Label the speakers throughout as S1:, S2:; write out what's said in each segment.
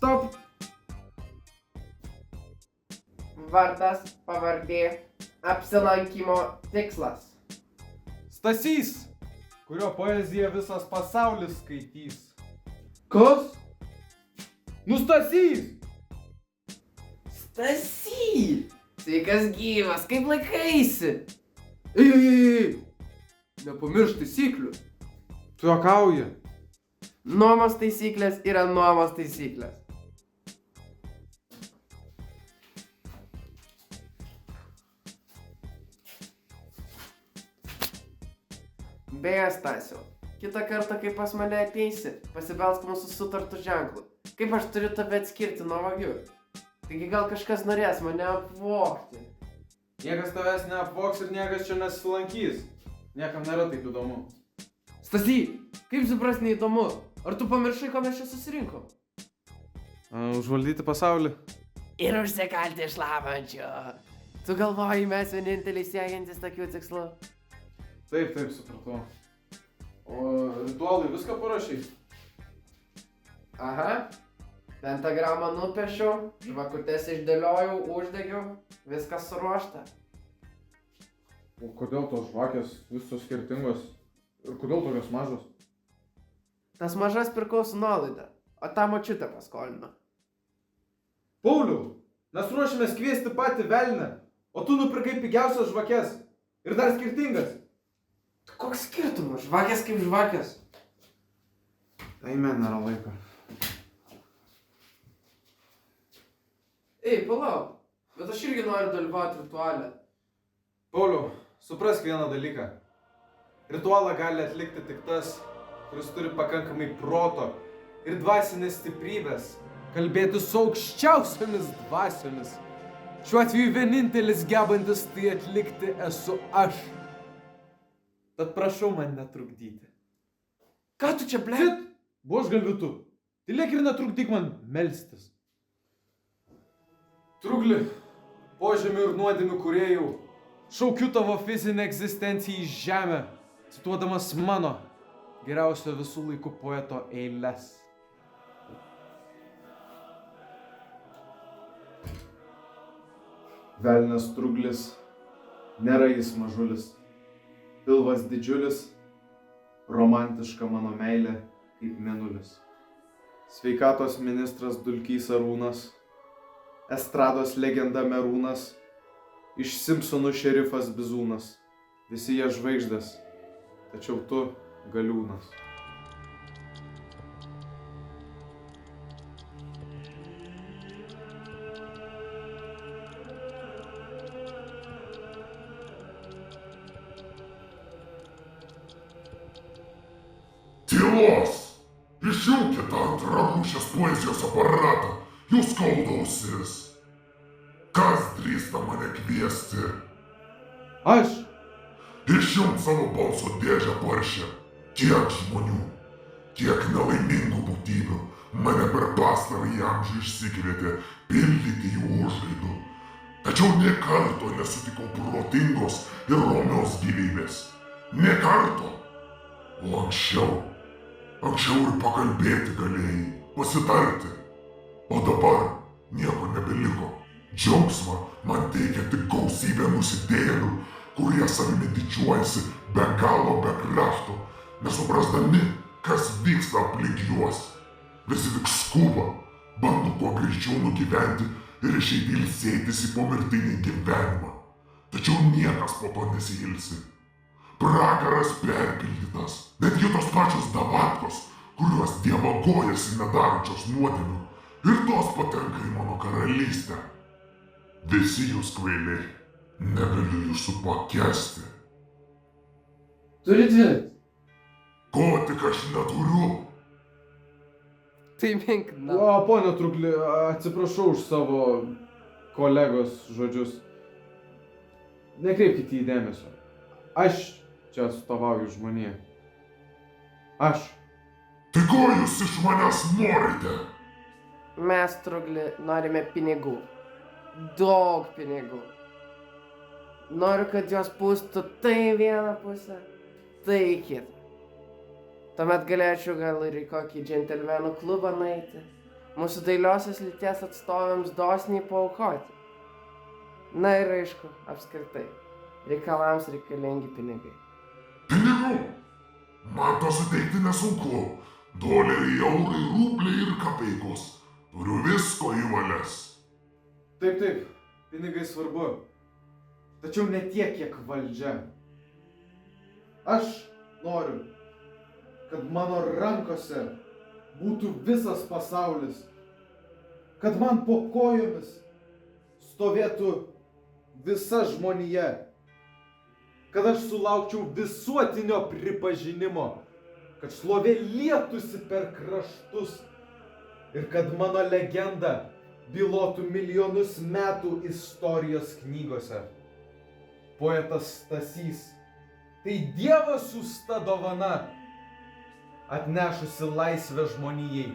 S1: Stop. Vardas, pavardė, apsilankymo tikslas.
S2: Stasys, kurio poeziją visas pasaulis skaitys.
S1: Kas?
S2: Nu Stasys!
S1: Stasy! Sveikas gyvas, kaip laikaisi? Ei! Nepamiršk taisyklių.
S2: Tu juokauji.
S1: Nuomos taisyklės yra nuomos taisyklės. Beje, Stasiau, kitą kartą, kai pas mane ateisi, pasibelsk mūsų sutartų ženklų. Kaip aš turiu tave atskirti nuo vagių? Taigi gal kažkas norės mane apvogti.
S2: Niekas tavęs neapvogs ir niekas čia nesilankys. Niekam nėra taip įdomu.
S1: Stasy, kaip supras neįdomu? Ar tu pamiršai, ko mes čia susirinkom?
S2: Užvaldyti pasaulį.
S1: Ir užsikalti iš labančio. Tu galvoji, mes vieninteliai siekiantis tokių tikslų?
S2: Taip, supratau. O ritualai viską parašai?
S1: Aha. Pentagramą nupiešiau, žvakutes išdėliojau, uždegiau, viskas suruošta.
S2: O kodėl tos žvakės visos skirtingos? Ir kodėl tokios mažos?
S1: Tas mažas pirkau su nuolaida, o tą močiutę paskolino.
S2: Pauliau, mes ruošiamės kviesti patį velnę, o tu nupirkai pigiausias žvakes. Ir dar skirtingas.
S1: Koks skirtumas? Žvakės kaip žvakės.
S2: Eime, nėra laiko.
S1: Ei, palauk, bet aš irgi noriu dalyvauti rituale.
S2: Pauliau, suprask vieną dalyką. Ritualą gali atlikti tik tas, kuris turi pakankamai proto ir dvasinės stiprybės. Kalbėti su aukščiausiomis dvasiomis. Šiuo atveju vienintelis gebantis tai atlikti esu aš. Tad prašau man netrukdyti.
S1: Ką tu čia, ble?
S2: Cit, buožgalviu tu. Tylėk ir netrukdyk man melstis. Trugli, požemių ir nuodėmių kūrėjų, šaukiu tavo fizinę egzistenciją į žemę, cituodamas mano geriausio visų laikų poeto eiles. Velnias Truglis, nėra jis mažulis. Pilvas didžiulis, romantiška mano meilė kaip mėnulis. Sveikatos ministras Dulkys Arūnas, estrados legenda Merūnas, iš Simpsonų šerifas Bizūnas. Visi jie žvaigždės, tačiau tu galiūnas.
S3: Tylos! Išjungkite antrarūšės poezijos aparatą, jūs skaudausis. Kas drįsta mane kviesti?
S2: Aš?
S3: Išjunk savo balso dėžę paršę. Tiek žmonių, tiek nelaimingų būtybių mane per pastarąjį amžių išsikvietė pildyti jų užgaidų. Tačiau nė karto nesutikau protingos ir romios gyvybės. Nė karto. O anksčiau ir pakalbėti galėjai, pasitarti. O dabar nieko nebeliko. Džiaugsmą man teikia tik gausybė nusidėjėlių, kurie savimi didžiuojasi be galo be krašto, nesuprasdami, kas vyksta aplink juos. Visi tik skuba, bando kuo greičiau nugyventi ir išeiti ilsėtis į pomirtinį gyvenimą. Tačiau niekas po to nesiilsi. Pragaras perpildytas, netgi tos pačios davatkos, kurios dievagojasi nedarančios nuodėmių, ir tos patenka į mano karalystę. Visi jūs kvailiai, negaliu jūsų pakęsti.
S1: Turi dvi.
S3: Ko tik aš neturiu?
S1: Tai mink, na.
S2: O, ponia Trugli, atsiprašau už savo kolegos žodžius. Nekreipkite į dėmesio. Aš čia atstovauju žmoniją. Aš.
S3: Tai ko jūs iš manęs norite?
S1: Mes, Trugli, norime pinigų. Daug pinigų. Noriu, kad jos pūstų tai į vieną pusę, tai į kitą. Tuomet galėčiau gal ir į kokį džentelmenų klubą nueiti. mūsų dailiosios lyties atstovėms dosniai paaukoti. Na ir aišku, apskritai, reikalams reikalingi pinigai.
S3: Pinigų? Man to suteikti nesunku. Doleriai, eurai, rubliai ir kapeikos. Turiu visko į valias.
S2: Taip, pinigai svarbu. Tačiau ne tiek, kiek valdžia. Aš noriu, kad mano rankose būtų visas pasaulis. Kad man po kojomis stovėtų visa žmonija. Kad aš sulaukčiau visuotinio pripažinimo. Kad šlovė lietųsi per kraštus. Ir kad mano legenda bylotų milijonus metų istorijos knygose. Poetas Stasys tai Dievo siųsta dovana, atnešusi laisvę žmonijai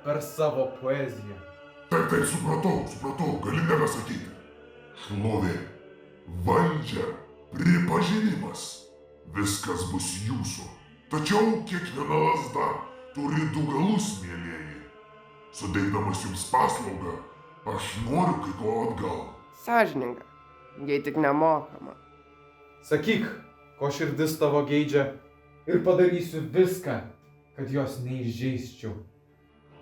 S2: per savo poeziją.
S3: Taip, supratau, gali nebesakyti. Šlovė, valdžia, pripažinimas. Viskas bus jūsų. Tačiau kiekviena lazda turi du galus, mielieji. Suteikdamas jums paslaugą, aš noriu kai ko atgal.
S1: Sąžininga, jei tik nemokama.
S2: Sakyk, ko širdis tavo geidžia, ir padarysiu viską, kad jos neįžeisčiau.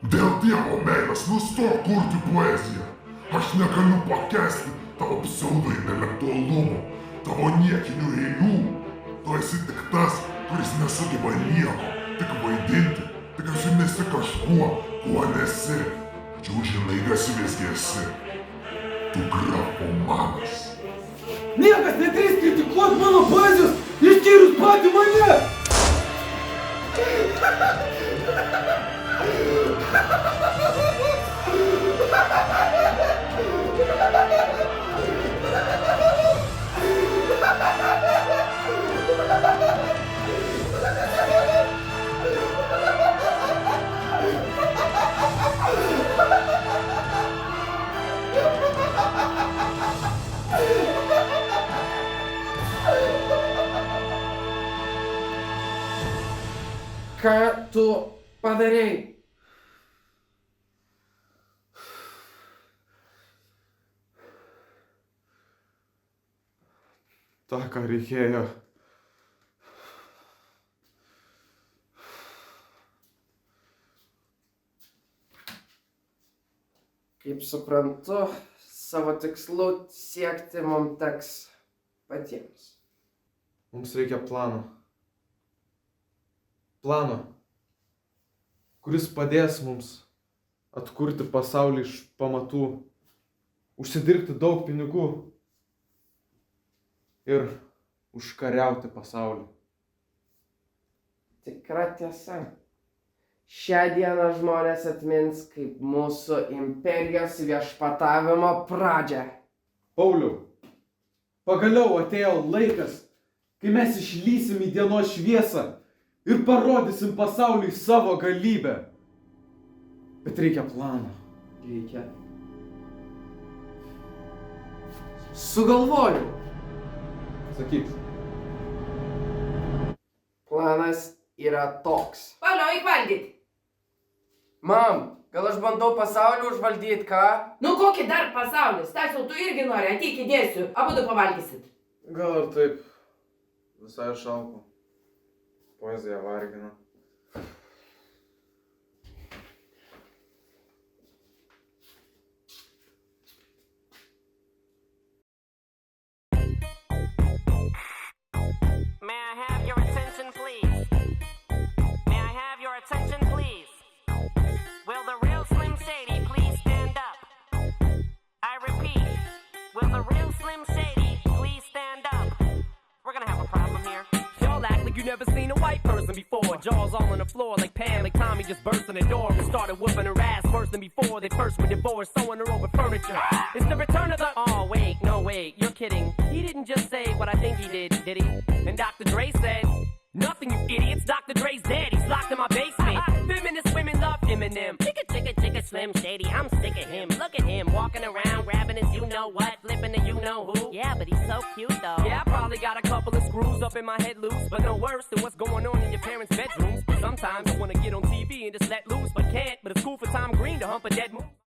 S3: Dėl Dievo meilės nustok kurti poeziją. Aš negaliu pakęsti tavo pseudo-intelektualumo, tavo niekinių eilių. Tu esi tik tas, kuris nesugeba nieko, tik vaidinti, tik apsimesti kažkuo, kuo nesi. Tačiau žinai, kas visgi esi. Tu grafomanas.
S2: Niekas nedrįs kritikuoti mano poezijos, išskyrus patį mane!
S1: Ką tu padarei?
S2: Ta, ką reikėjo.
S1: Kaip suprantu, savo tikslų siekti mums teks patiems.
S2: Mums reikia plano. Plano, kuris padės mums atkurti pasaulį iš pamatų, užsidirbti daug pinigų ir užkariauti pasaulį.
S1: Tikra tiesa. Šią dieną žmonės atmins kaip mūsų imperijos viešpatavimo pradžią.
S2: Pauliau, pagaliau atėjo laikas, kai mes išlysim į dienos šviesą ir parodysim pasauliui savo galybę. Bet reikia plano.
S1: Reikia. Sugalvojau.
S2: Sakyk.
S1: Planas yra toks.
S4: Paliauk valgyti.
S1: Mam, gal aš bandau pasaulį užvaldyti, ką?
S4: Nu kokį dar pasaulį? Stasiau, tu irgi nori, ateik įdėsiu. Abudu pavalgysit.
S2: Gal ir taip. Visai šalko. Poezija vargina.
S5: May I have your attention, please? May I have your attention, please? Will the real Slim Shady please stand up? I repeat, will the real Slim Shady please stand up? We're gonna have a problem here.
S6: Y'all act like you never seen a white person before. Jaws all on the floor like Pam, like Tommy just burst in the door and started whooping her ass worse than before. They first were divorced, sewing her over furniture. It's the return of the... Oh, wait, no, wait, you're kidding. He didn't just say what I think he did he? And Dr. Dre said... Nothing, you idiots. Dr. Dre's dead. He's locked in my basement. Feminist women love Eminem. Chicka, Slim Shady. I'm sick of him. Look at him walking around, grabbing his you-know-what, flipping the you-know-who. Yeah, but he's so cute, though. Yeah, I probably got a couple of screws up in my head loose, but no worse than what's going on in your parents' bedrooms. Sometimes I want to get on TV and just let loose, but can't. But it's cool for Tom Green to hump a dead moose.